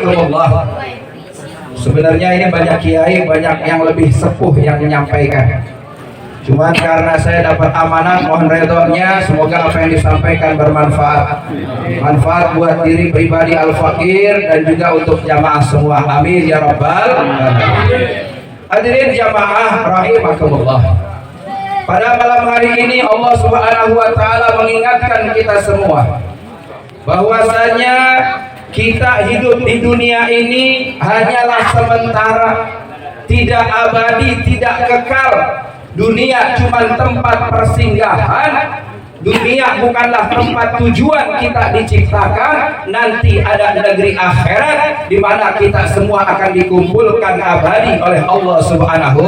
rahimakumullah. Sebenarnya ini banyak kiai, banyak yang lebih sepuh yang menyampaikan. Cuman karena saya dapat amanah, mohon redhonya, semoga apa yang disampaikan bermanfaat. Manfaat buat diri pribadi al-fakir dan juga untuk jamaah semua. Amin ya rabbal alamin. Hadirin jamaah rahimakumullah. Pada malam hari ini Allah Subhanahu wa taala mengingatkan kita semua bahwasanya kita hidup di dunia ini hanyalah sementara, tidak abadi, tidak kekal. Dunia cuma tempat persinggahan. Dunia bukanlah tempat tujuan kita diciptakan. Nanti ada negeri akhirat di mana kita semua akan dikumpulkan abadi oleh Allah Subhanahu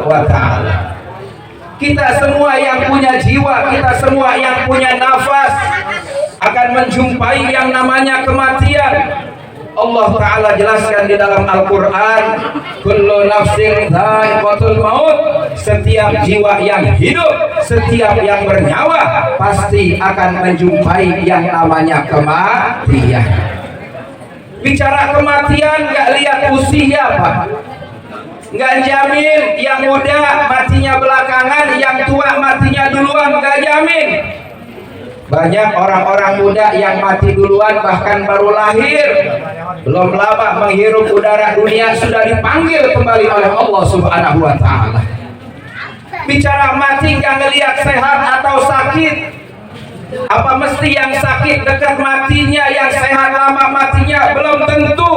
wa taala. Kita semua yang punya jiwa, kita semua yang punya nafas akan menjumpai yang namanya kematian. Allah Ta'ala jelaskan di dalam Al-Quran, kullu nafsin dha'iqatul maut. Setiap jiwa yang hidup, setiap yang bernyawa pasti akan menjumpai yang namanya kematian. Bicara kematian gak lihat usia Pak, gak jamin yang muda matinya belakangan, yang tua matinya duluan, gak jamin. Banyak orang-orang muda yang mati duluan bahkan baru lahir, belum lama menghirup udara dunia sudah dipanggil kembali oleh Allah Subhanahu wa taala. Bicara mati gak ngelihat sehat atau sakit. Apa mesti yang sakit dekat matinya, yang sehat lama matinya? Belum tentu.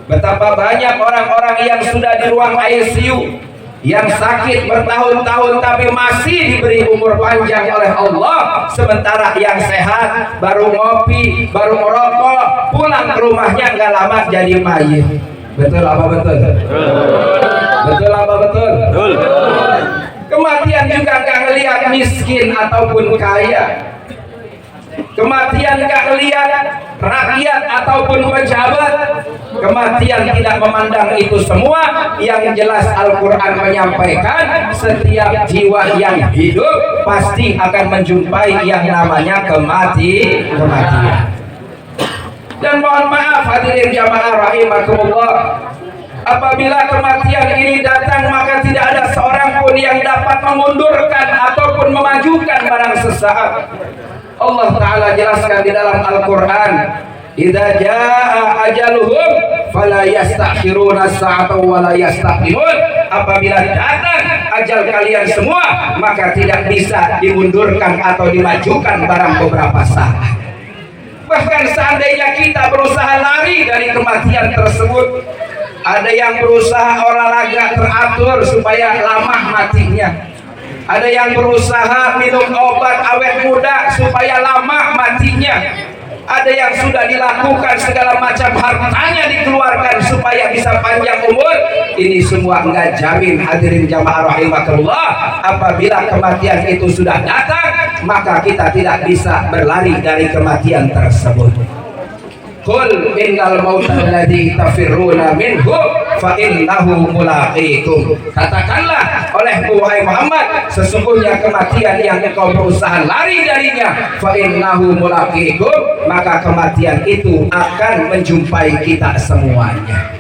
Betapa banyak orang-orang yang sudah di ruang ICU, yang sakit bertahun-tahun tapi masih diberi umur panjang oleh Allah, sementara yang sehat baru ngopi, baru merokok, pulang ke rumahnya nggak lama jadi mayit. Betul apa betul? Betul apa betul? Kematian juga nggak ngelihat miskin ataupun kaya. Kematian nggak ngelihat rakyat ataupun pejabat. Kematian tidak memandang itu semua. Yang jelas Al-Quran menyampaikan setiap jiwa yang hidup pasti akan menjumpai yang namanya kematian. Dan mohon maaf hadirin jamaah rahimakumullah, apabila kematian ini datang maka tidak ada seorang pun yang dapat memundurkan ataupun memajukan barang sesaat. Allah Ta'ala jelaskan di dalam Al-Quran, idza jaa ajaluhum fala yastakhiruna sa'atan wa la yastaqdimun. Apabila datang ajal kalian semua maka tidak bisa dimundurkan atau dimajukan barang beberapa saat. Bahkan seandainya kita berusaha lari dari kematian tersebut, ada yang berusaha olahraga teratur supaya lama matinya. Ada yang berusaha minum obat awet muda supaya lama matinya. Ada yang sudah dilakukan segala macam hartanya dikeluarkan supaya bisa panjang umur. Ini semua enggak jamin hadirin jamaah rahimakumullah. Apabila kematian itu sudah datang maka kita tidak bisa berlari dari kematian tersebut. Qul innal mauta alladzi tafirruna minhu fa innahu mulaqikum. Katakanlah oleh wahai Muhammad, sesungguhnya kematian yang engkau berusaha lari darinya, fa innahu mulaqikum, maka kematian itu akan menjumpai kita semuanya.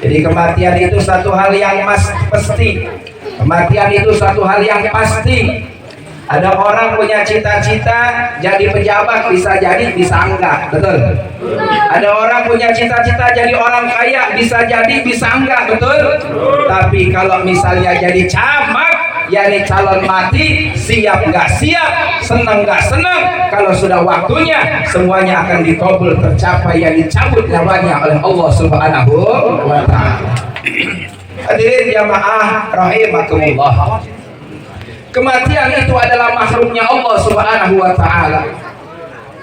Jadi kematian itu satu hal yang pasti. Kematian itu satu hal yang pasti. Ada orang punya cita-cita jadi pejabat, bisa jadi, bisa enggak, betul? Ada orang punya cita-cita jadi orang kaya, bisa jadi, bisa enggak, betul? Tapi kalau misalnya jadi camat, yakni calon mati, siap enggak siap, senang enggak senang, kalau sudah waktunya semuanya akan dikabul, tercapai, yang dicabut nyawanya oleh Allah Subhanahu wa ta'ala. Hadirin jamaah rahimakumullah, kematian itu adalah makhluknya Allah Subhanahu wa ta'ala.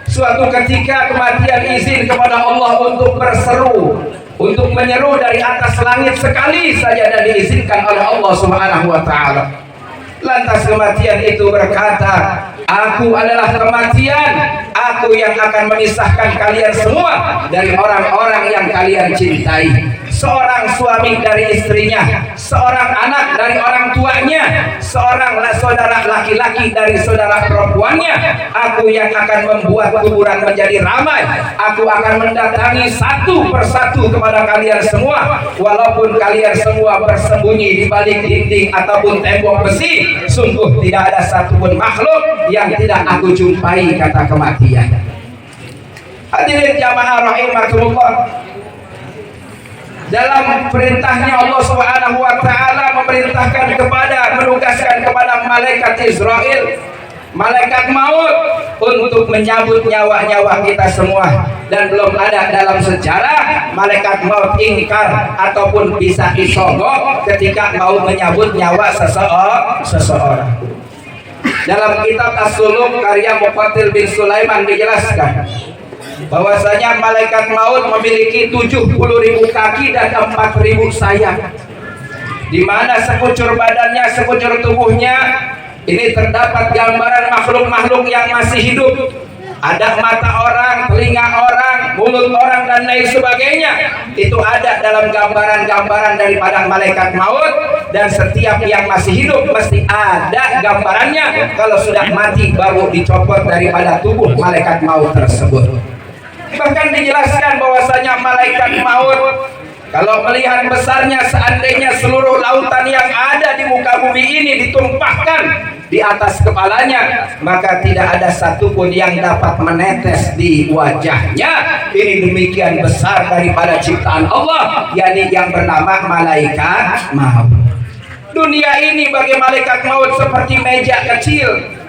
Suatu ketika kematian izin kepada Allah untuk berseru, untuk menyeru dari atas langit sekali saja, dan diizinkan oleh Allah Subhanahu wa ta'ala. Lantas kematian itu berkata, Aku adalah kematian. Aku yang akan memisahkan kalian semua dari orang-orang yang kalian cintai. Seorang suami dari istrinya, seorang anak dari orang tuanya, seorang saudara laki-laki dari saudara perempuannya. Aku yang akan membuat kuburan menjadi ramai. Aku akan mendatangi satu persatu kepada kalian semua. Walaupun kalian semua bersembunyi di balik dinding ataupun tembok besi, sungguh tidak ada satupun makhluk yang tidak aku jumpai, kata kematian. Hadirin jamaah rahimakumullah, dalam perintahnya Allah Subhanahu wa taala memerintahkan menugaskan kepada malaikat Israel, malaikat maut, untuk menyambut nyawa-nyawa kita semua. Dan belum ada dalam sejarah malaikat maut ingkar ataupun bisa disogok ketika mau menyambut nyawa seseorang. Dalam kitab As-Suluk karya Muqatil bin Sulaiman dijelaskan bahwasanya malaikat maut memiliki 70.000 kaki dan 4.000 sayap, di mana sekujur badannya, sekujur tubuhnya ini terdapat gambaran makhluk-makhluk yang masih hidup. Ada mata orang, telinga orang, mulut orang, dan lain sebagainya. Itu ada dalam gambaran-gambaran daripada malaikat maut. Dan setiap yang masih hidup mesti ada gambarannya. Kalau sudah mati baru dicopot daripada tubuh malaikat maut tersebut. Bahkan dijelaskan bahwasanya malaikat maut, kalau melihat besarnya, seandainya seluruh lautan yang ada di muka bumi ini ditumpahkan di atas kepalanya, maka tidak ada satupun yang dapat menetes di wajahnya. Ini demikian besar daripada ciptaan Allah, yakni yang bernama malaikat maut. Dunia ini bagi malaikat maut seperti meja kecil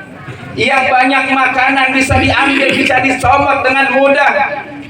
yang banyak makanan bisa diambil, bisa disomot dengan mudah.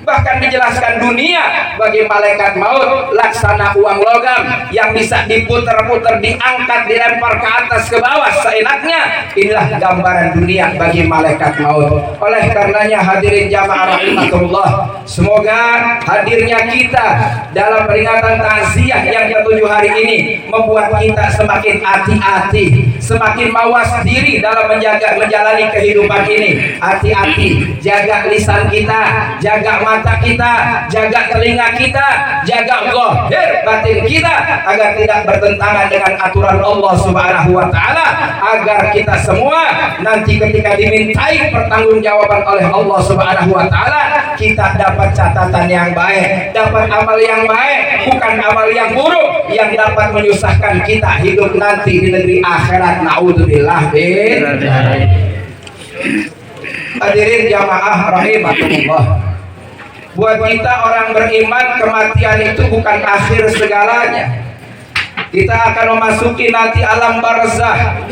Bahkan dijelaskan dunia bagi malaikat maut laksana uang logam yang bisa diputar-putar, diangkat, dilempar ke atas ke bawah seenaknya. Inilah gambaran dunia bagi malaikat maut. Oleh karenanya hadirin jamaah rahimakumullah, semoga hadirnya kita dalam peringatan takziah yang ke-7 hari ini membuat kita semakin hati-hati, semakin mawas diri dalam menjalani kehidupan ini. Hati-hati, jaga lisan kita, jaga mata kita, jaga telinga kita, jaga zahir batin kita, agar tidak bertentangan dengan aturan Allah Subhanahu wa taala, agar kita semua nanti ketika dimintai pertanggungjawaban oleh Allah Subhanahu wa taala, kita dapat catatan yang baik, dapat amal yang baik, bukan amal yang buruk yang dapat menyusahkan kita hidup nanti di negeri akhirat. Naudzubillah bin dzalik. Hadirin jamaah rahimakumullah, buat kita orang beriman, kematian itu bukan akhir segalanya. Kita akan memasuki nanti alam barzah,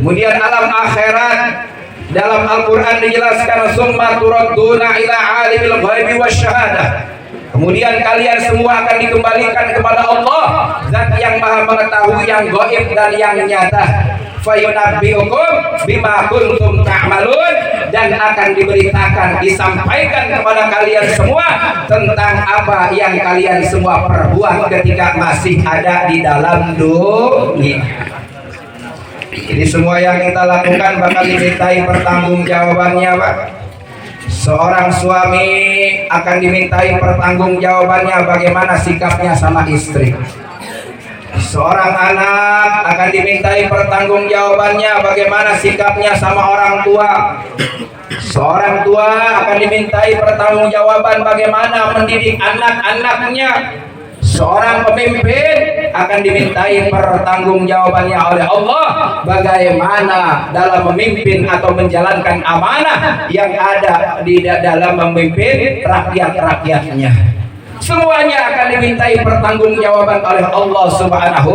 kemudian alam akhirat. Dalam Al-Quran dijelaskan, summa turadduna ila alimil ghaibi wasyahadah. Kemudian kalian semua akan dikembalikan kepada Allah, Zat yang maha mengetahui yang gaib dan yang nyata. Fayunabbiukum bima kuntum ta'malun, dan akan diberitakan, disampaikan kepada kalian semua tentang apa yang kalian semua perbuat ketika masih ada di dalam dunia. Jadi semua yang kita lakukan bakal dimintai pertanggungjawabannya, Pak. Seorang suami akan dimintai pertanggungjawabannya bagaimana sikapnya sama istri. Seorang anak akan dimintai pertanggungjawabannya bagaimana sikapnya sama orang tua. Seorang tua akan dimintai pertanggungjawaban bagaimana mendidik anak-anaknya. Seorang pemimpin akan dimintai pertanggungjawabannya oleh Allah bagaimana dalam memimpin atau menjalankan amanah yang ada di dalam memimpin rakyat-rakyatnya. Semuanya akan dimintai pertanggungjawaban oleh Allah Subhanahu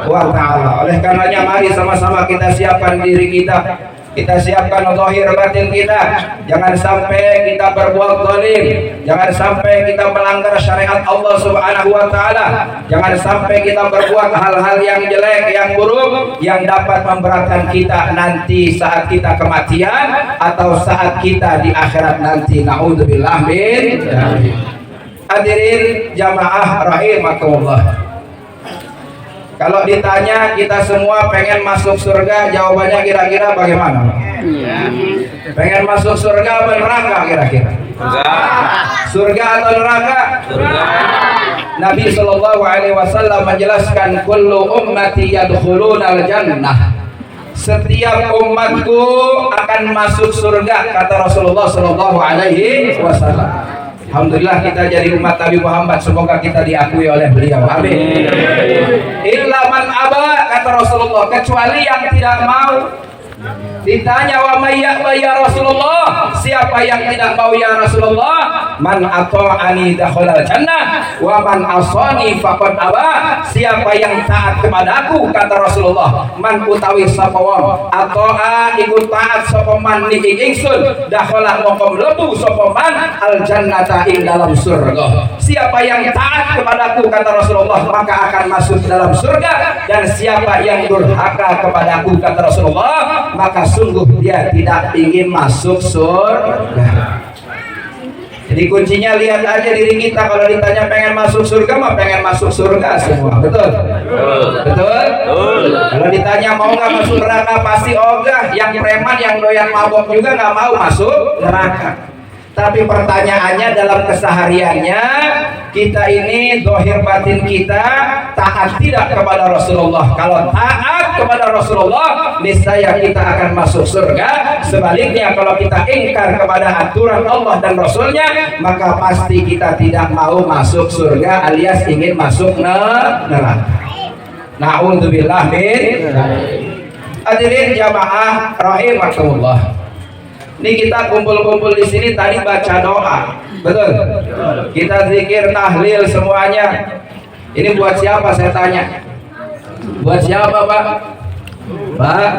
wa taala. Oleh karenanya mari sama-sama kita siapkan diri kita. Kita siapkan zahir batin kita. Jangan sampai kita berbuat zalim, jangan sampai kita melanggar syariat Allah Subhanahu wa taala, jangan sampai kita berbuat hal-hal yang jelek, yang buruk, yang dapat memberatkan kita nanti saat kita kematian atau saat kita di akhirat nanti. Naudzubillah min dzalik. Hadirin jamaah rahimakumullah, kalau ditanya kita semua pengen masuk surga, jawabannya kira-kira bagaimana? Pengen masuk surga atau neraka kira-kira? Surga atau neraka? Nabi Shallallahu Alaihi Wasallam menjelaskan kullu ummati yadkhulunal jannah. Setiap umatku akan masuk surga, kata Rasulullah Shallallahu Alaihi Wasallam. Alhamdulillah kita jadi umat Nabi Muhammad, semoga kita diakui oleh beliau. Amin. Illa man aba, kata Rasulullah, kecuali yang tidak mau. Ditanya wa may ya'ba ya Rasulullah, siapa yang tidak mau ya Rasulullah? Man ata'ani dakhalal jannah wa man asani faqad aba. Siapa yang taat kepadaku, kata Rasulullah, man utawi sapa wong ata'a iku taat sapa man niki ingsun, dakhala mongko mlebu sapa man al jannata ing dalam surga. Siapa yang taat kepadaku, kata Rasulullah, maka akan masuk dalam surga, dan siapa yang durhaka kepadaku, kata Rasulullah, maka sungguh dia tidak ingin masuk surga. Jadi kuncinya lihat aja diri kita, kalau ditanya pengen masuk surga mah pengen masuk surga semua, betul? Betul? Kalau ditanya mau nggak masuk neraka pasti ogah. Yang preman yang doyan mabok juga nggak mau masuk neraka. Tapi pertanyaannya dalam kesehariannya kita ini zahir batin kita taat tidak kepada Rasulullah. Kalau taat kepada Rasulullah, niscaya kita akan masuk surga. Sebaliknya kalau kita ingkar kepada aturan Allah dan Rasulnya, maka pasti kita tidak mau masuk surga alias ingin masuk neraka. Na'udzubillah min. Hadirin jamaah rahimakumullah. Ini kita kumpul-kumpul di sini tadi baca doa, betul? Kita zikir tahlil semuanya. Ini buat siapa saya tanya? Buat siapa Pak? Pak?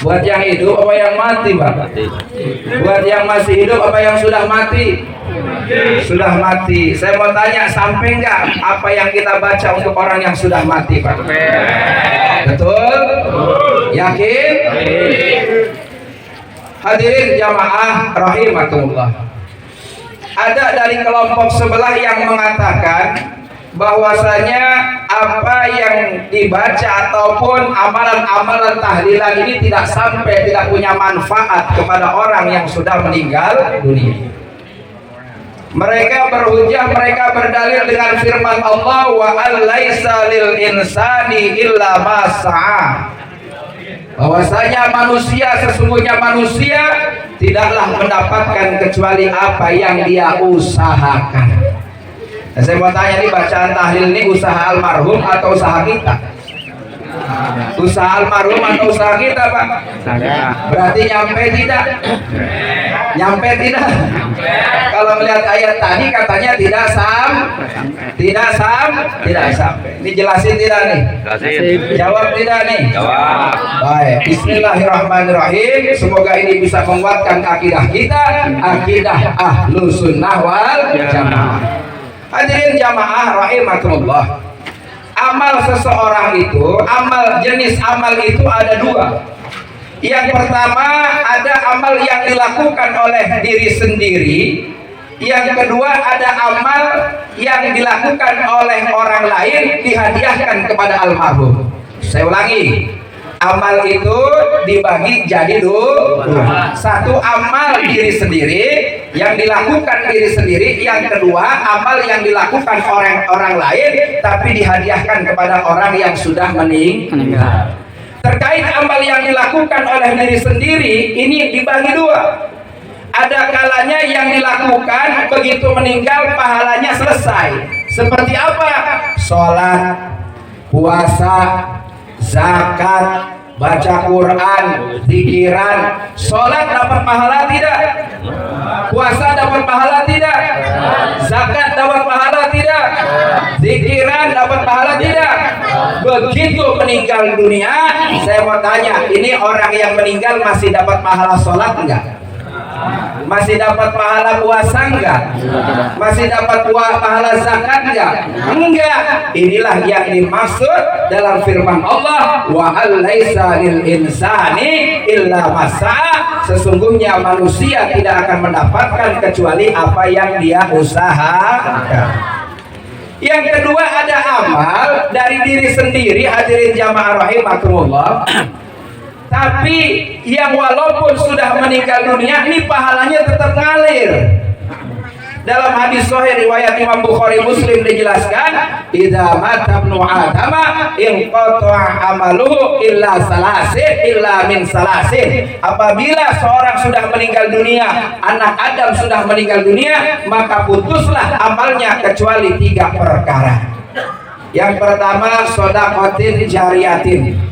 Buat yang hidup apa yang mati Pak? Buat yang masih hidup apa yang sudah mati? Sudah mati. Saya mau tanya, sampai enggak apa yang kita baca untuk orang yang sudah mati Pak? Betul? Yakin? Hadirin jamaah rahimakumullah. Ada dari kelompok sebelah yang mengatakan bahwasanya apa yang dibaca ataupun amalan-amalan tahlilan ini tidak sampai, tidak punya manfaat kepada orang yang sudah meninggal dunia. Mereka berhujah, mereka berdalil dengan firman Allah, wa alaisa lil insani illa ma sa'a. Bahwasanya manusia, sesungguhnya manusia tidaklah mendapatkan kecuali apa yang dia usahakan. Nah, saya mau tanya nih, bacaan tahlil ini usaha almarhum atau usaha kita? Usaha almarhum atau usaha kita Pak? Berarti nyampe tidak? Nyampe tidak? Kalau melihat ayat tadi katanya tidak sampai. Ini jelasin tidak nih? Jawab tidak nih? Jawab. Baik. Bismillahirrahmanirrahim. Semoga ini bisa menguatkan akidah kita, akidah Ahlus Sunnah wal Jamaah. Hadirin jamaah rahimakumullah. Amal seseorang itu, jenis amal itu ada dua. Yang pertama ada amal yang dilakukan oleh diri sendiri. Yang kedua ada amal yang dilakukan oleh orang lain, dihadiahkan kepada almarhum. Saya ulangi, amal itu dibagi jadi dua. Satu amal diri sendiri yang dilakukan diri sendiri. Yang kedua amal yang dilakukan orang lain tapi dihadiahkan kepada orang yang sudah meninggal. Terkait amal yang dilakukan oleh diri sendiri ini dibagi dua. Ada kalanya yang dilakukan begitu meninggal pahalanya selesai. Seperti apa? Sholat, puasa, zakat, baca Quran, zikiran. Sholat dapat pahala tidak? Puasa dapat pahala tidak? Zakat dapat pahala tidak? Zikiran dapat pahala tidak? Begitu meninggal dunia, saya mau tanya, ini orang yang meninggal masih dapat pahala sholat enggak? Masih dapat pahala puasa enggak? Masih dapat pahala zakat enggak? Enggak. Inilah yang dimaksud dalam firman Allah, wa alaisa lil insani illa ma sa'a. Sesungguhnya manusia tidak akan mendapatkan kecuali apa yang dia usahakan. Yang kedua ada amal dari diri sendiri. Hadirin jamaah rahimakumullah. tapi yang walaupun sudah meninggal dunia ini pahalanya tetap ngalir. Dalam hadis sahih riwayat Imam Bukhari Muslim dijelaskan, idza mata ibnu Adam inqata'a amaluhu illa min salasin. Apabila seorang sudah meninggal dunia, anak Adam sudah meninggal dunia, maka putuslah amalnya kecuali 3 perkara. Yang pertama, shadaqatin jariyatin.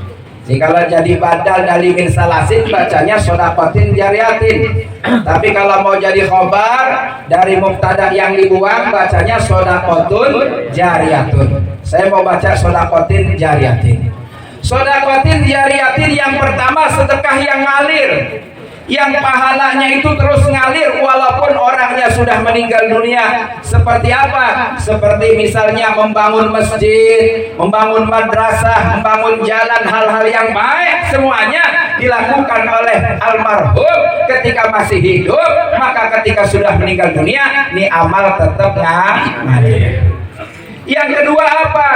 Jadi kalau jadi badal dari min salasin bacanya shadaqatin jariyatin. Tapi kalau mau jadi khobar dari mubtada yang dibuang bacanya shadaqatun jariyatun. Saya mau baca shadaqatin jariyatin. Shadaqatin jariyatin yang pertama sedekah yang ngalir, yang pahalanya itu terus ngalir walaupun orangnya sudah meninggal dunia. Seperti apa? Seperti misalnya membangun masjid, membangun madrasah, membangun jalan, hal-hal yang baik semuanya dilakukan oleh almarhum ketika masih hidup, maka ketika sudah meninggal dunia ini amal tetap ngalir. Yang kedua apa?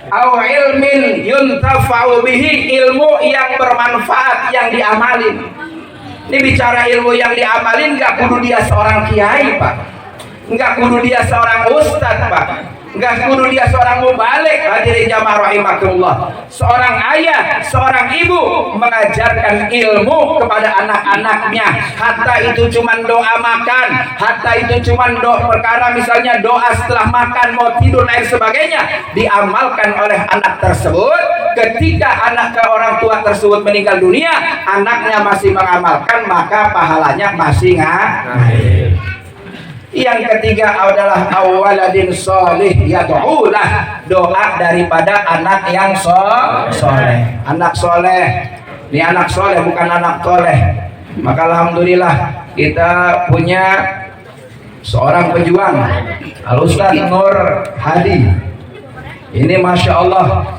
Au ilmin yuntafa'u bihi, ilmu yang bermanfaat yang diamalin. Ini bicara ilmu yang diamalin, nggak kudu dia seorang kiai pak, nggak kudu dia seorang ustadz pak, nggak kudu dia seorang mubalik. Hadirin jamaah rahimakumullah, seorang ayah, seorang ibu mengajarkan ilmu kepada anak-anaknya. Hatta itu cuma doa makan, hatta itu cuma doa perkara misalnya doa setelah makan, mau tidur dan sebagainya, diamalkan oleh anak tersebut. Ketika anak ke orang tua tersebut meninggal dunia, anaknya masih mengamalkan, maka pahalanya masih ngalir. Yang ketiga adalah awaladin sholih yad'ulah, doa daripada anak yang soleh. Anak soleh, ini anak soleh bukan anak toleh. Maka alhamdulillah kita punya seorang pejuang, Al-Ustaz Nur Hadi. Ini masya Allah,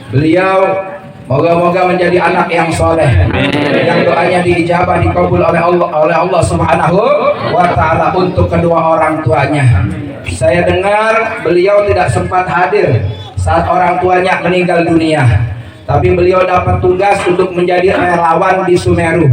beliau moga-moga menjadi anak yang soleh, yang doanya diijabah, dikabul oleh Allah Subhanahu wa ta'ala untuk kedua orang tuanya. Saya dengar beliau tidak sempat hadir saat orang tuanya meninggal dunia, tapi beliau dapat tugas untuk menjadi relawan di Sumeru.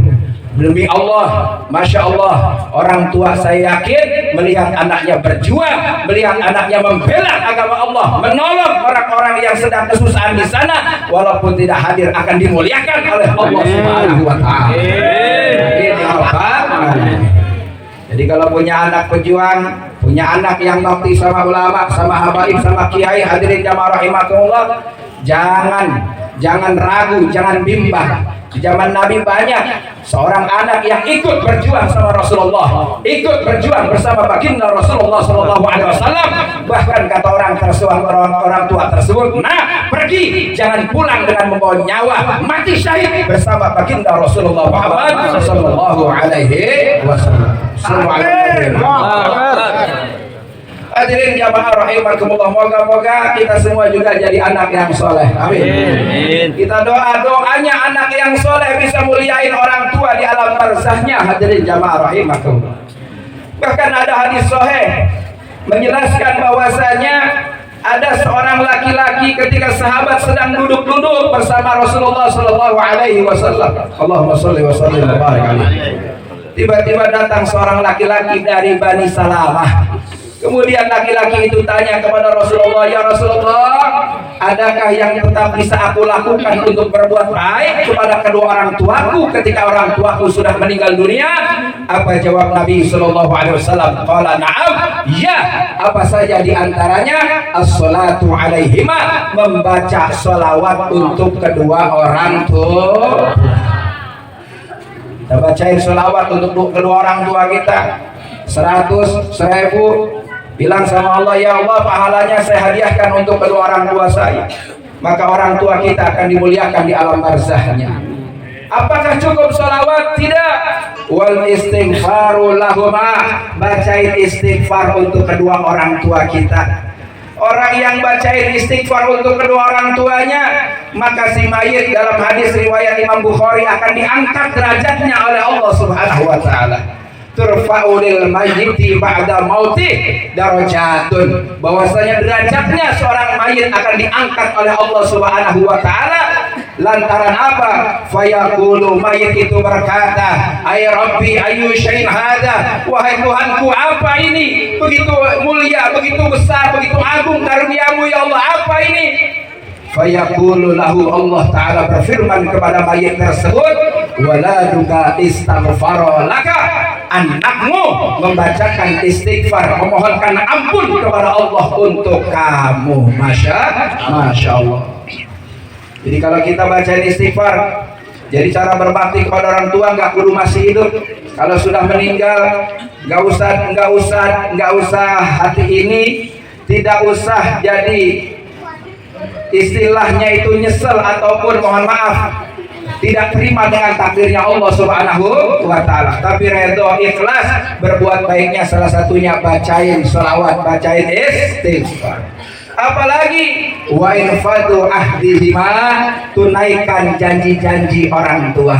Demi Allah, masya Allah, orang tua saya yakin melihat anaknya berjuang, melihat anaknya membela agama Allah, menolong orang-orang yang sedang kesusahan di sana, walaupun tidak hadir akan dimuliakan oleh Allah Subhanahu wa ta'ala. Ini apa? Jadi kalau punya anak pejuang, punya anak yang bakti sama ulama, sama habaib, sama kiai, hadirin jamaah rahimakumullah, jangan ragu, jangan bimbang. Di zaman Nabi banyak seorang anak yang ikut berjuang sama Rasulullah, ikut berjuang bersama baginda Rasulullah SAW. Bahkan kata orang tua tersebut, nah pergi, jangan pulang dengan membawa nyawa, mati syahid bersama baginda Rasulullah Muhammad Sallallahu Alaihi Wasallam. Hadirin jamaah rahimakumullah, moga-moga kita semua juga jadi anak yang soleh. Amin. Kita doanya anak yang soleh bisa muliain orang tua di alam barzahnya. Hadirin jamaah rahimakumullah. Bahkan ada hadis sahih menjelaskan bahwasanya ada seorang laki-laki ketika sahabat sedang duduk-duduk bersama Rasulullah Sallallahu Alaihi Wasallam. Allahumma sholli wa sallim wa barik alaihi. Tiba-tiba datang seorang laki-laki dari Bani Salamah. Kemudian laki-laki itu tanya kepada Rasulullah, ya Rasulullah, adakah yang tetap bisa aku lakukan untuk berbuat baik kepada kedua orang tuaku ketika orang tuaku sudah meninggal dunia? Apa jawab Nabi Sallallahu Alaihi Wasallam? Qala na'am, ya. Apa saja diantaranya? As-salatu alaihima, membaca sholawat untuk kedua orang tua. Kita bacain sholawat untuk kedua orang tua kita 100, 1000. Bilang sama Allah, ya Allah, pahalanya saya hadiahkan untuk kedua orang tua saya. Maka orang tua kita akan dimuliakan di alam barzahnya. Apakah cukup sholawat? Tidak. Wal istighfaru lahuma, bacain istighfar untuk kedua orang tua kita. Orang yang bacain istighfar untuk kedua orang tuanya, maka si mayit dalam hadis riwayat Imam Bukhari akan diangkat derajatnya oleh Allah Subhanahu wa ta'ala. Turfa'u lil mayyiti ba'da mautih darajatun, bahwasanya derajatnya seorang mayit akan diangkat oleh Allah Subhanahu wa ta'ala Lantaran apa? Fayaqulu, mayit itu berkata, ay Rabbi ayu syai'in hada, wahai Tuhanku, apa ini? Begitu mulia, begitu besar, begitu agung karuniamu ya Allah, apa ini? Fayaqulu lahu, Allah Ta'ala berfirman kepada mayit tersebut, waladuka istaghfara laka, anakmu membacakan istighfar, memohonkan ampun kepada Allah untuk kamu. Masya Allah. Jadi kalau kita bacain istighfar, jadi cara berbakti kepada orang tua nggak kudu masih hidup. Kalau sudah meninggal, nggak usah hati ini, tidak usah jadi istilahnya itu nyesel ataupun mohon maaf tidak terima dengan takdirnya Allah Subhanahu wa Ta'ala, tapi redho ikhlas berbuat baiknya, salah satunya bacain sholawat, bacain istighfar. Apalagi wa infadu ahdihima, tunaikan janji-janji orang tua.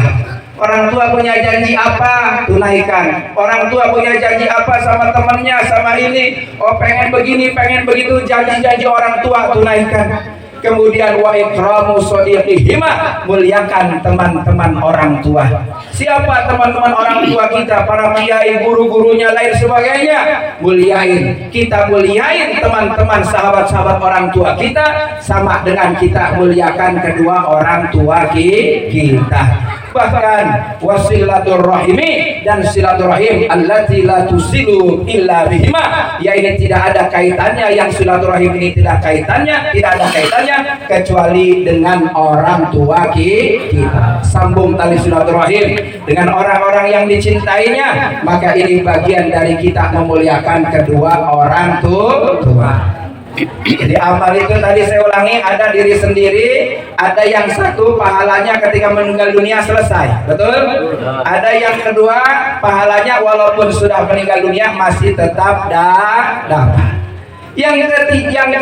Orang tua punya janji apa? Tunaikan. Orang tua punya janji apa sama temannya, sama ini, oh pengen begini, pengen begitu, janji-janji orang tua tunaikan. Kemudian wa ikramu shodiqihima, muliakan teman-teman orang tua. Siapa teman-teman orang tua kita? Para kiai, guru-gurunya, lain sebagainya. Muliain. Kita muliain teman-teman, sahabat-sahabat orang tua kita, sama dengan kita muliakan kedua orang tua kita. Bahkan wasilaturrahimi, dan silaturahim allati la tusilu illa bihima, ya ini tidak ada kaitannya, yang silaturahim ini tidak ada kaitannya kecuali dengan orang tua kita. Sambung tali silaturahim dengan orang-orang yang dicintainya, maka ini bagian dari kita memuliakan kedua orang tua. Jadi amal itu tadi saya ulangi, ada diri sendiri, ada yang satu pahalanya ketika meninggal dunia selesai, betul? Ada yang kedua pahalanya walaupun sudah meninggal dunia masih tetap dapat. Yang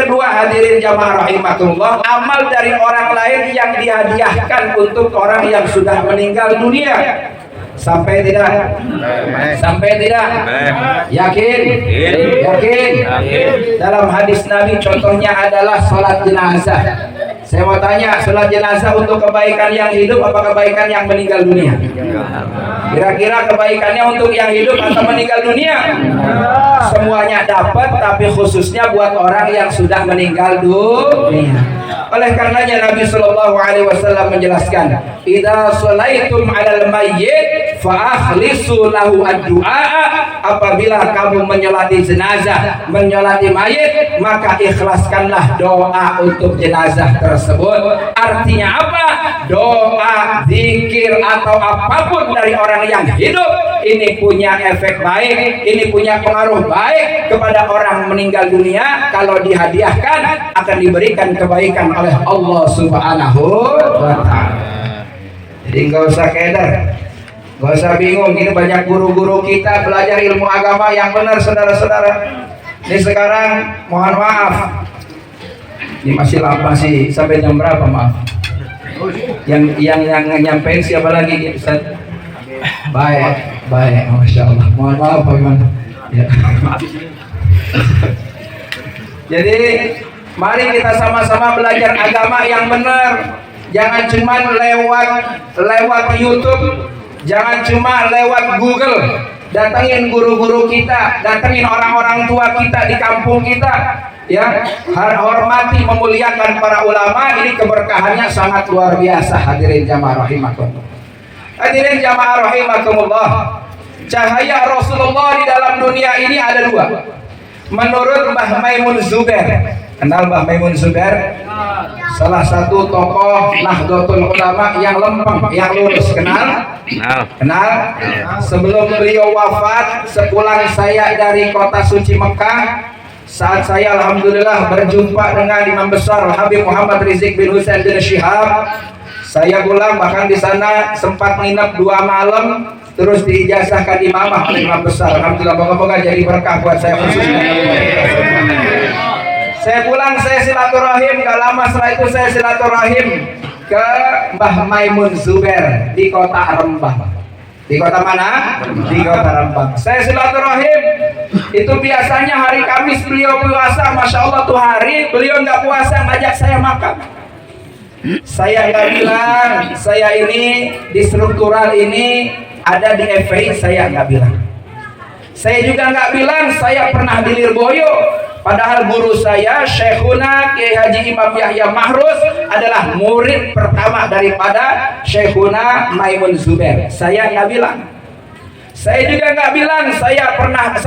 kedua, hadirin jamaah rahimakumullah, amal dari orang lain yang dihadiahkan untuk orang yang sudah meninggal dunia. Sampai tidak? Sampai tidak? Yakin? Dalam hadis Nabi contohnya adalah sholat jenazah. Saya mau tanya, sholat jenazah untuk kebaikan yang hidup apa kebaikan yang meninggal dunia? Kira-kira kebaikannya untuk yang hidup atau meninggal dunia? Semuanya dapat, tapi khususnya buat orang yang sudah meninggal dunia. Oleh karenanya Nabi Shallallahu Alaihi Wasallam menjelaskan, idza sholaitum 'alal mayyit fa akhlisu lahu ad-du'a. Apabila kamu menyolati jenazah, menyolati mayit, maka ikhlaskanlah doa untuk jenazah tersebut. Artinya apa? Doa, zikir atau apapun dari orang yang hidup ini punya efek baik, ini punya pengaruh baik kepada orang meninggal dunia. Kalau dihadiahkan akan diberikan kebaikan oleh Allah Subhanahu wa Ta'ala. Jadi nggak usah keder, nggak usah bingung. Ini banyak guru-guru kita belajar ilmu agama yang benar, saudara-saudara. Ini sekarang mohon maaf, ini masih lama sih, sampai jam berapa maaf? Yang nyampein siapa lagi? Ustaz? Baik, masya Allah. Mohon maaf bagaimana? Ya. Jadi mari kita sama-sama belajar agama yang benar. Jangan cuma lewat YouTube, jangan cuma lewat Google. Datangin guru-guru kita, datangin orang-orang tua kita di kampung kita, ya. Hormati, memuliakan para ulama. Ini keberkahannya sangat luar biasa. Hadirin jamaah rahimakumullah. Hadirin jamaah rahimakumullah. Cahaya Rasulullah di dalam dunia ini ada dua. Menurut Mbah Maimun Zubair, kenal Mbah Maimun Zubair? Salah satu tokoh Nahdlatul Ulama yang lempeng, yang lurus. Kenal? Sebelum beliau wafat, sepulang saya dari kota suci Mekah, saat saya alhamdulillah berjumpa dengan Imam Besar Habib Muhammad Rizik bin Husain bin Syihab, saya pulang, bahkan di sana sempat menginap 2 malam, terus diijazahkan imamah oleh Imam Besar. Alhamdulillah, moga-moga jadi berkah buat saya khususnya. Saya pulang, saya silaturahim. Gak lama setelah itu saya silaturahim ke Mbah Maimun Zubair di kota Rembang. Di kota mana? Di kota Rembang. Saya silaturahim. Itu biasanya hari Kamis beliau puasa, masya Allah tuh hari beliau nggak puasa, ngajak saya makan. Saya nggak bilang saya ini di struktural ini ada di FPI, saya nggak bilang. Saya juga nggak bilang saya pernah di Lirboyo. Padahal guru saya Syekhuna Kiai Haji Imam Yahya Mahrus adalah murid pertama daripada Syekhuna Maimun Zubair. Saya nggak bilang. Saya juga nggak bilang saya pernah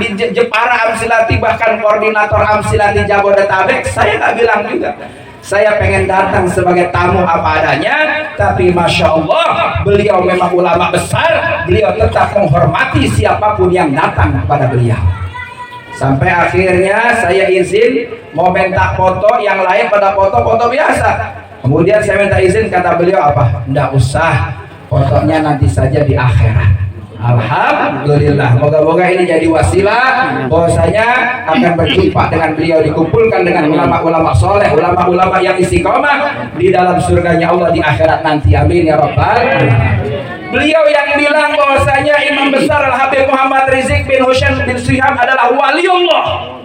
di Jepara Amsilati, bahkan koordinator Amsilati Jabodetabek. Saya nggak bilang juga. Saya pengen datang sebagai tamu apa adanya, tapi Masya Allah beliau memang ulama besar. Beliau tetap menghormati siapapun yang datang kepada beliau. Sampai akhirnya saya izin mau minta foto, yang lain pada foto biasa. Kemudian saya minta izin, kata beliau apa? Nggak usah, fotonya nanti saja di akhirat. Alhamdulillah, moga-moga ini jadi wasilah bahwasanya akan berjumpa dengan beliau, dikumpulkan dengan ulama-ulama soleh, ulama-ulama yang istiqomah di dalam surganya Allah di akhirat nanti. Amin ya rabbal alamin. Beliau yang bilang bahwasanya Imam besar Al-Habib Muhammad Rizik bin Husain bin Syihab adalah waliullah.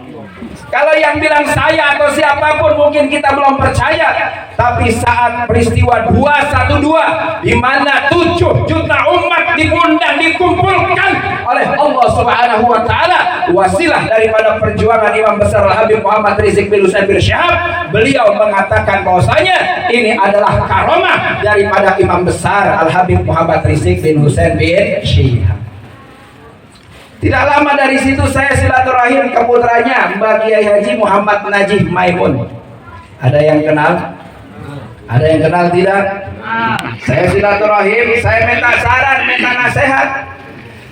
Kalau yang bilang saya atau siapapun mungkin kita belum percaya, tapi saat peristiwa 212 di mana 7 juta umat diundang, dikumpulkan oleh Allah Subhanahu wa taala, wasilah daripada perjuangan Imam besar Al-Habib Muhammad Rizik bin Husain bin Syihab, beliau mengatakan bahwasanya ini adalah karomah daripada Imam besar Al-Habib Muhammad Rizik bin Husain bin Syihab. Tidak lama dari situ saya silaturahim ke putranya Mbak Kiai Haji Muhammad Najih Maimun. Ada yang kenal? Ada yang kenal tidak? Saya silaturahim, saya minta saran, minta nasihat.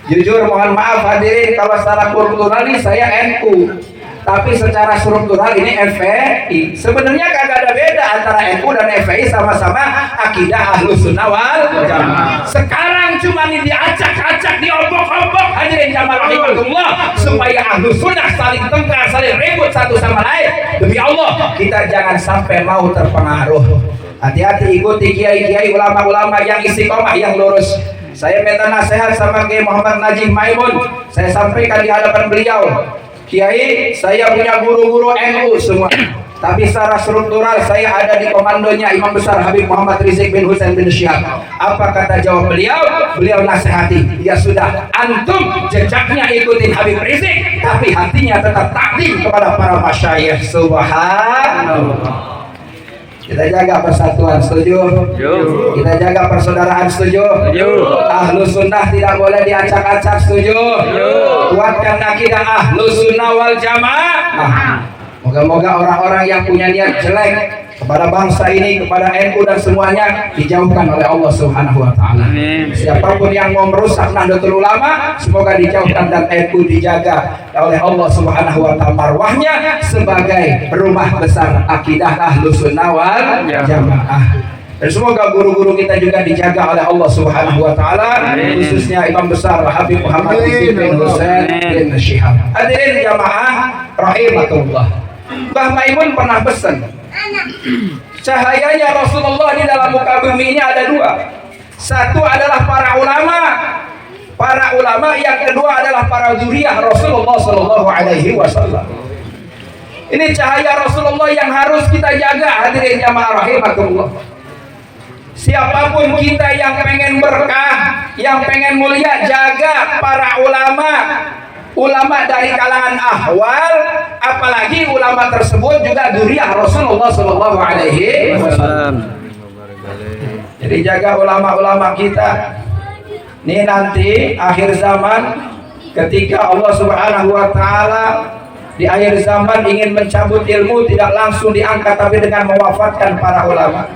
Jujur mohon maaf hadirin, kalau secara kultural ini saya NU, tapi secara struktural ini FPI. Sebenarnya kagak ada beda antara NU dan FPI, sama-sama akidah Ahlus Sunnah wal Jamaah. Sekarang cuma ini diacak-acak, diobok-obok hadirin jamaah rahimahullah, supaya Ahlus Sunnah saling tengkar, saling ribut satu sama lain. Demi Allah, kita jangan sampai mau terpengaruh. Hati-hati, ikuti kiai-kiai, ulama-ulama yang istiqomah, yang lurus. Saya minta nasihat sama Kiai Muhammad Najih Maimun. Saya sampaikan di hadapan beliau, Kiai, saya punya guru-guru NU semua, tapi secara struktural saya ada di komandonya Imam besar Habib Muhammad Rizik bin Husain bin Syihab. Apa kata jawab beliau? Beliau nasihati, ya sudah, antum jejaknya ikutin Habib Rizik, tapi hatinya tetap takdim kepada para masyayikh. Subhanallah. Kita jaga persatuan, setuju? Kita jaga persaudaraan, setuju? Ahlus Sunnah tidak boleh diacak-acak, setuju? Kuatkan akidah Ahlus Sunnah wal Jamaah. Moga-moga orang-orang yang punya niat jelek kepada bangsa ini, kepada NU dan semuanya, dijauhkan oleh Allah Subhanahu wa taala. Siapapun yang mau merusak Nahdlatul Ulama, semoga dijauhkan dan NU dijaga oleh Allah Subhanahu wa taala marwahnya sebagai rumah besar akidah Ahlus Sunnah wal Jamaah. Dan semoga guru-guru kita juga dijaga oleh Allah Subhanahu wa taala, khususnya Imam besar Habib Muhammad Rizik bin Husain bin Syihab. Hadirin jamaah rahimakumullah. Mbah Maimun pernah pesan, cahayanya Rasulullah di dalam muka bumi ini ada dua. Satu adalah para ulama, yang kedua adalah para zuriyah Rasulullah Sallallahu Alaihi Wasallam. Ini cahaya Rasulullah yang harus kita jaga, hadirin jamaah rahimakumullah. Siapapun kita yang pengen berkah, yang pengen mulia, jaga para ulama dari kalangan ahwal, apalagi ulama tersebut juga dzurriyyah Rasulullah Sallallahu Alaihi Wasallam. Jadi jaga ulama-ulama kita. Ini nanti akhir zaman, ketika Allah Subhanahu Wa Taala di akhir zaman ingin mencabut ilmu, tidak langsung diangkat tapi dengan mewafatkan para ulama.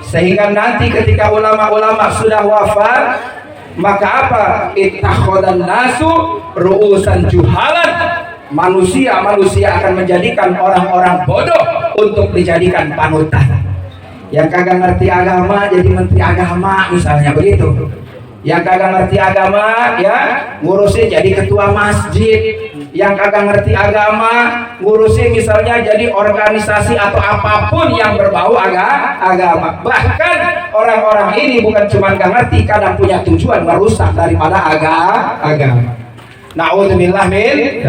Sehingga nanti ketika ulama-ulama sudah wafat, maka apa? Ittakhadhan nasu ru'usan juhalan. Manusia akan menjadikan orang-orang bodoh untuk dijadikan panutan. Yang kagak ngerti agama jadi menteri agama misalnya begitu. Yang kagak ngerti agama ya ngurusin jadi ketua masjid. Yang kagak ngerti agama ngurusin misalnya jadi organisasi atau apapun yang berbau agama. Bahkan orang-orang ini bukan cuma gak ngerti, kadang punya tujuan merusak daripada agama. Na'udzubillah min.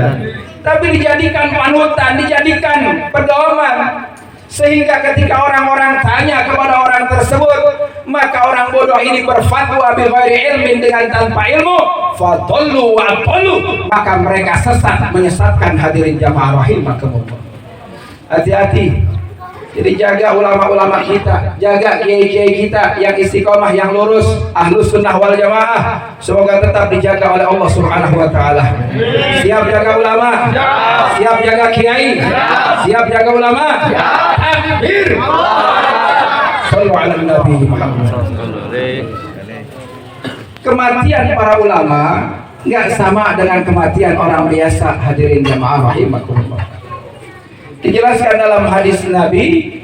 Tapi dijadikan panutan, dijadikan pedoman. Sehingga ketika orang-orang tanya kepada orang tersebut, maka orang bodoh ini berfatwa bighairi ilmin, dengan tanpa ilmu, fadallu wa adallu, maka mereka sesat menyesatkan. Hadirin jamaah rahimakumullah. Hati-hati. Jadi jaga ulama-ulama kita, jaga kiai-kiai kita yang istiqomah, yang lurus, ahlus sunnah wal jamaah. Semoga tetap dijaga oleh Allah Subhanahu wa taala. Siap jaga ulama? Siap jaga kiai? Siap jaga ulama? Takbir. Shallu ala Nabi Muhammad. Kematian para ulama nggak sama dengan kematian orang biasa. Hadirin jamaah rahimakumullah. Dijelaskan dalam hadis Nabi,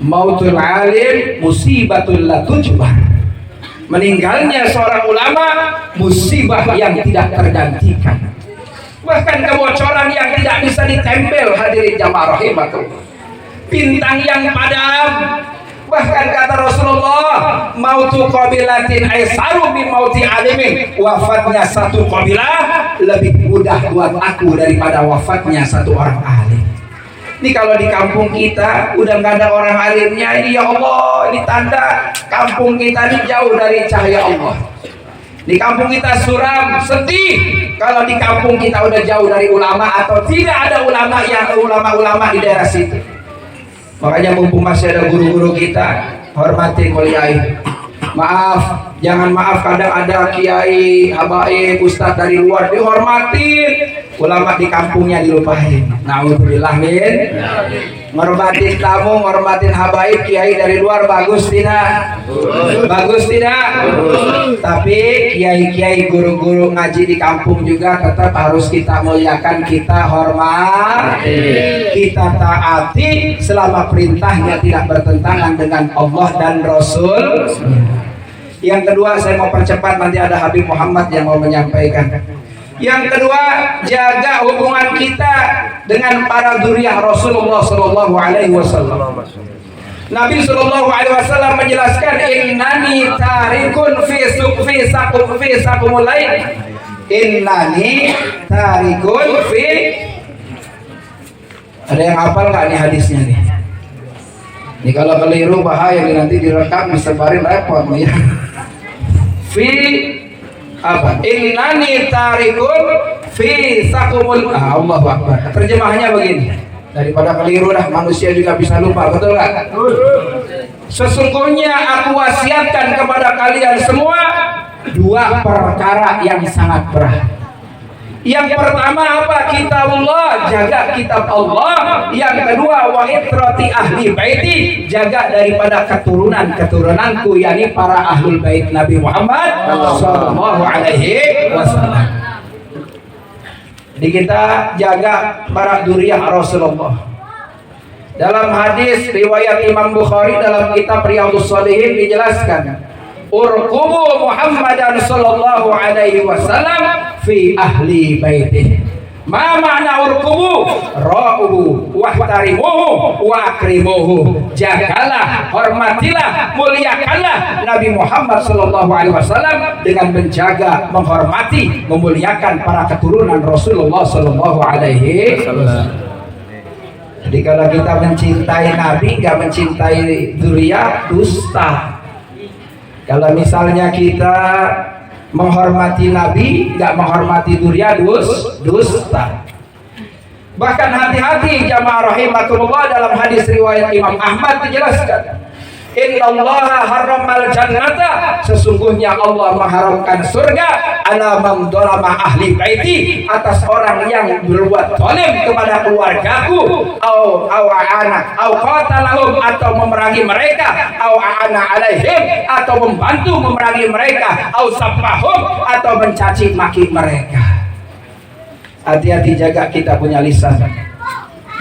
mautul alim musibatul la tujbar. Meninggalnya seorang ulama musibah yang tidak tergantikan, bahkan kebocoran yang tidak bisa ditempel. Hadirin jamaah rahimakumullah. Bintang yang padam, bahkan kata Rasulullah, mautu qabilatin aisaru min mauti alimin. Wafatnya satu qabilah lebih mudah buat aku daripada wafatnya satu orang alim. Ini kalau di kampung kita udah nggak ada orang alimnya, ini ya Allah, ini tanda kampung kita ini jauh dari cahaya Allah. Di kampung kita suram, sedih kalau di kampung kita udah jauh dari ulama atau tidak ada ulama di daerah situ. Makanya mumpung masih ada guru-guru kita, hormati, muliai. Maaf, jangan maaf, kadang ada kiai, habaib, ustadz dari luar dihormatin, ulama di kampungnya dilupain. Na'udzubillah min. Ngormatin tamu, ngormatin habaib, kiai dari luar bagus tidak? Bagus tidak? Tapi kiai-kiai, guru-guru ngaji di kampung juga tetap harus kita muliakan, kita hormati, kita taati selama perintahnya tidak bertentangan dengan Allah dan Rasul. Yang kedua, saya mau percepat, nanti ada Habib Muhammad yang mau menyampaikan. Yang kedua, jaga hubungan kita dengan para dzurriyyah Rasulullah sallallahu alaihi wasallam. Nabi sallallahu alaihi wasallam menjelaskan, innani tarikun fi sakumul lail. Innani tarikun fi. Ada yang hafal nggak nih hadisnya nih? Ini kalau keliru bahaya nih, nanti direkam disebarin repot nih. Fi apa? Innani tarikun fi sakumul. Allahu akbar. Terjemahannya begini. Daripada keliru dah, manusia juga bisa lupa, betul nggak? Sesungguhnya aku wasiatkan kepada kalian semua dua perkara yang sangat berat. Yang pertama apa? Kitabullah, jaga kitab Allah. Yang kedua, wa itrati ahli baiti, jaga daripada keturunanku, yakni para ahlul bait Nabi Muhammad sallallahu alaihi wasallam. Jadi kita jaga para dzurriyyah Rasulullah. Dalam hadis riwayat Imam Bukhari dalam kitab Riyadhus Shalihin dijelaskan, urqubu Muhammadan sallallahu alaihi wasallam fi ahli baitih. Ma makna urqubu? Ra'uhu wahtarimuhu wa akrimuhu. Jagalah, hormatilah, muliakanlah Nabi Muhammad sallallahu alaihi wasallam dengan menjaga, menghormati, memuliakan para keturunan Rasulullah sallallahu alaihi wasallam. Jadi kalau kita mencintai Nabi, nggak mencintai dzurriyyah, dusta. Kalau misalnya kita menghormati Nabi, nggak menghormati dzurriyyah, dusta. Bahkan hati-hati jamaah rahimakumullah, dalam hadis riwayat Imam Ahmad dijelaskan, innallaha harramal jannata, sesungguhnya Allah mengharamkan surga, ala man dzalama ahli baiti, atas orang yang berbuat zalim kepada keluargaku, au anak, au qatalahum, atau memerangi mereka, au ana alaihim, atau membantu memerangi mereka, au sabbahum, atau mencaci maki mereka. Hati-hati, jaga kita punya lisan,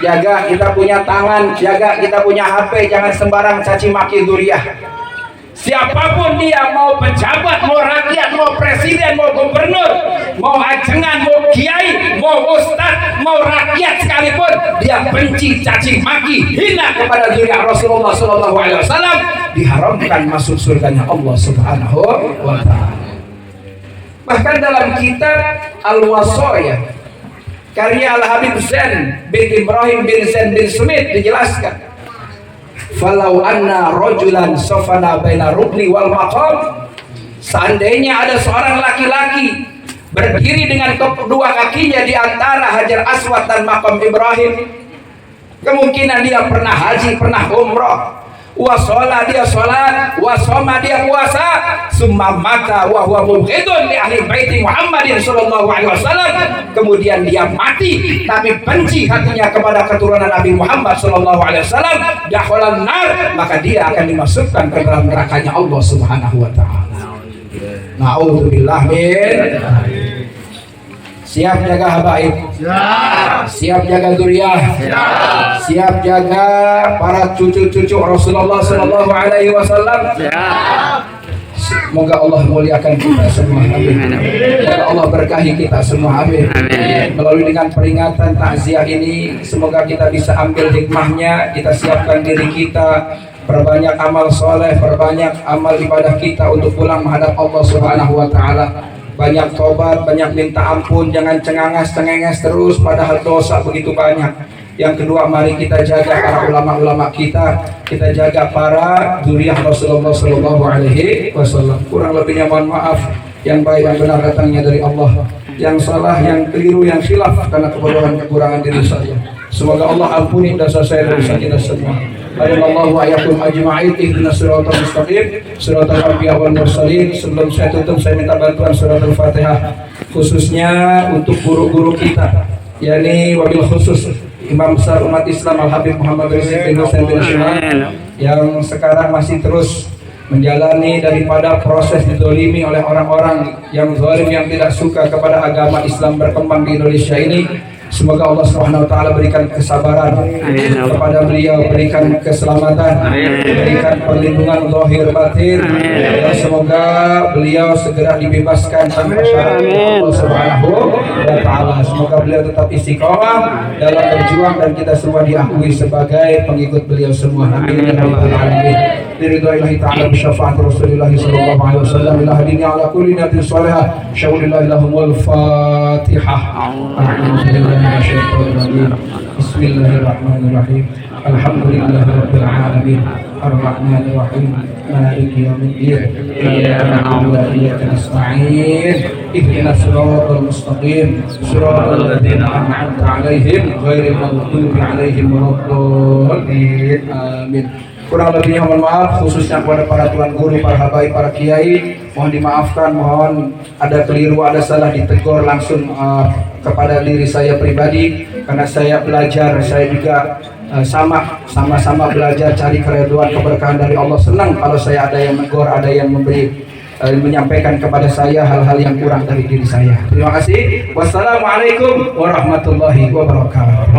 jaga kita punya tangan, jaga kita punya HP, jangan sembarang caci maki dzurriyyah. Siapapun dia, mau pejabat, mau rakyat, mau presiden, mau gubernur, mau ajengan, mau kiai, mau ustadz, mau rakyat sekalipun, dia benci, caci maki, hina kepada dzurriyyah Rasulullah sallallahu alaihi wasallam, diharamkan masuk surganya Allah Subhanahu wa taala. Bahkan dalam kitab Al-Wasaya karya Al-Habib Zain bin Ibrahim bin Zain bin Sumit dijelaskan, falau anna rajulan safana baina rukni wal maqam, seandainya ada seorang laki-laki berdiri dengan kedua kakinya di antara Hajar Aswad dan Makam Ibrahim, kemungkinan dia pernah haji, pernah umrah, wasola dia sholat, wasoma dia puasa, summa mata wa huwa mubghidun li ahli baiti Muhammadin sallallahu alaihi wasallam, kemudian dia mati tapi benci hatinya kepada keturunan Nabi Muhammad sallallahu alaihi wasallam, dakhalan nar, maka dia akan dimasukkan ke dalam nerakanya Allah Subhanahu wa taala. Na'udzubillah min. Siap jaga habaib, siap jaga dzurriyyah, siap jaga para cucu-cucu Rasulullah sallallahu alaihi wasallam. Semoga Allah muliakan kita semua, amin. Semoga Allah berkahi kita semua, amin. Melalui dengan peringatan takziah ini, semoga kita bisa ambil hikmahnya, kita siapkan diri kita, perbanyak amal soleh, perbanyak amal ibadah kita untuk pulang menghadap Allah Subhanahu wa taala. Banyak tobat, banyak minta ampun, jangan cengenges terus padahal dosa begitu banyak. Yang kedua, mari kita jaga para ulama-ulama kita jaga para dzurriyyah Rasulullah sallallahu alaihi wasallam. Kurang lebihnya mohon maaf, yang baik dan benar datangnya dari Allah, yang salah, yang keliru, yang khilaf karena kebodohan kekurangan diri saya. Semoga Allah ampuni dosa saya dan dosa kita semua. Allahu ayakum ajma'in ihdinas siratal mustaqim siratal anbiya wal mursalin. Sebelum saya tutup, saya minta bantuan surat Al-Fatihah khususnya untuk guru-guru kita, yakni wabil khusus Imam besar umat Islam Al-Habib Muhammad Rizieq bin Husain bin Syihab yang sekarang masih terus menjalani daripada proses didolimi oleh orang-orang yang zalim, yang tidak suka kepada agama Islam berkembang di Indonesia ini. Semoga Allah Subhanahu wa taala berikan kesabaran kepada beliau, berikan keselamatan, berikan perlindungan zahir batin, dan semoga beliau segera dibebaskan tanpa syarat Allah Subhanahu wa taala. Semoga beliau tetap istiqomah dalam berjuang dan kita semua diakui sebagai pengikut beliau semua. Amin ya rabbal alamin. Biridwa'illahi ta'ala bisyafaat Rasulullah sallallahu alaihi wasallam ila hadini ala kulli niyatin salihah. Syaulillahi lahumul Fatihah. Bismillahirrahmanirrahim. Alhamdulillahi rabbil alamin. Ar-Rahmanir Rahim. Maliki yaumiddin. Iyyaka na'budu wa iyyaka nasta'in. Ihdinas siratal mustaqim. Siratal ladzina an'amta 'alaihim ghairil maghdubi 'alaihim waladdallin. Amin. Kurang lebihnya mohon maaf, khususnya kepada para tuan guru, para habaib, para kiai, mohon dimaafkan, mohon ada keliru, ada salah, ditegur langsung kepada diri saya pribadi, karena saya belajar, saya juga sama-sama belajar cari keridhaan keberkahan dari Allah. Senang kalau saya ada yang menegur, ada yang memberi menyampaikan kepada saya hal-hal yang kurang dari diri saya. Terima kasih. Wassalamualaikum warahmatullahi wabarakatuh.